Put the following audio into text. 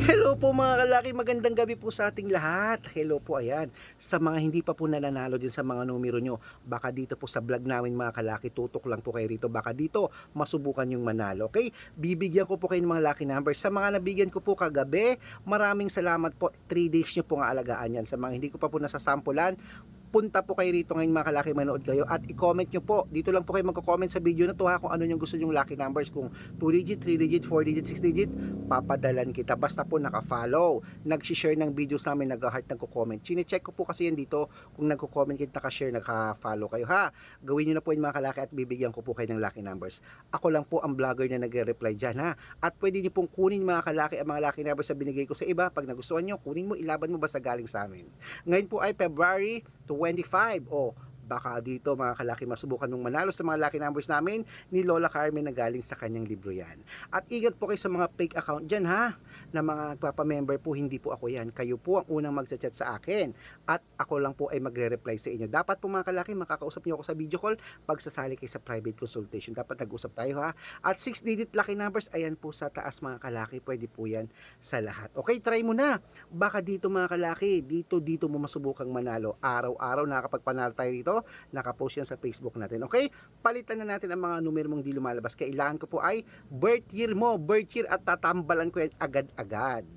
Hello po mga kalaki, magandang gabi po sa ating lahat. Hello po, ayan. Sa mga hindi pa po nananalo din sa mga numero nyo, baka dito po sa vlog namin mga kalaki, tutok lang po kayo rito. Baka dito masubukan yung manalo, okay? Bibigyan ko po kayo ng mga lucky numbers. Sa mga nabigyan ko po kagabi, maraming salamat po. 3 days nyo po nga alagaan yan. Sa mga hindi ko pa po nasasampulan, punta po kayo rito ngayon mga kalaki, manood kayo at i-comment nyo po. Dito lang po kayo magko-comment sa video na to ha, kung ano yung gusto yung lucky numbers, kung 2 digit, 3 digit, 4 digit, 6 digit, papadalan kita. Basta po naka-follow, nag-share ng videos namin, nag-heart, nagko-comment. Chine-check ko po kasi yan dito kung nagko-comment kayo, naka-share, naka-follow kayo ha. Gawin nyo na po yun mga kalaki at bibigyan ko po kayo ng lucky numbers. Ako lang po ang vlogger na nagre-reply dyan ha. At pwede nyo pong kunin mga kalaki ang mga lucky numbers na binigay ko sa iba. Pag nagustuhan nyo, kunin mo, ilaban mo basta galing sa amin. Ngayon po ay February 25. Baka dito mga kalaki masubukan mong manalo sa mga lucky numbers namin ni Lola Carmen na galing sa kanyang libro yan. At ingat po kayo sa mga fake account dyan ha, na mga nagpapamember po, hindi po ako yan. Kayo po ang unang magchat-chat sa akin at ako lang po ay magre-reply sa inyo. Dapat po mga kalaki makakausap niyo ako sa video call pag sasali kayo sa private consultation. Dapat nag-usap tayo ha. At 6 digit lucky numbers, ayan po sa taas mga kalaki, pwede po yan sa lahat. Okay, try mo na. Baka dito mga kalaki, dito mo masubukang manalo. Araw-araw nakakapagpanalo tayo dito, nakapost yan sa Facebook natin. Okay? Palitan na natin ang mga numero mong di lumalabas. Kailangan ko po ay birth year mo, birth year, at tatambalan ko yan agad-agad.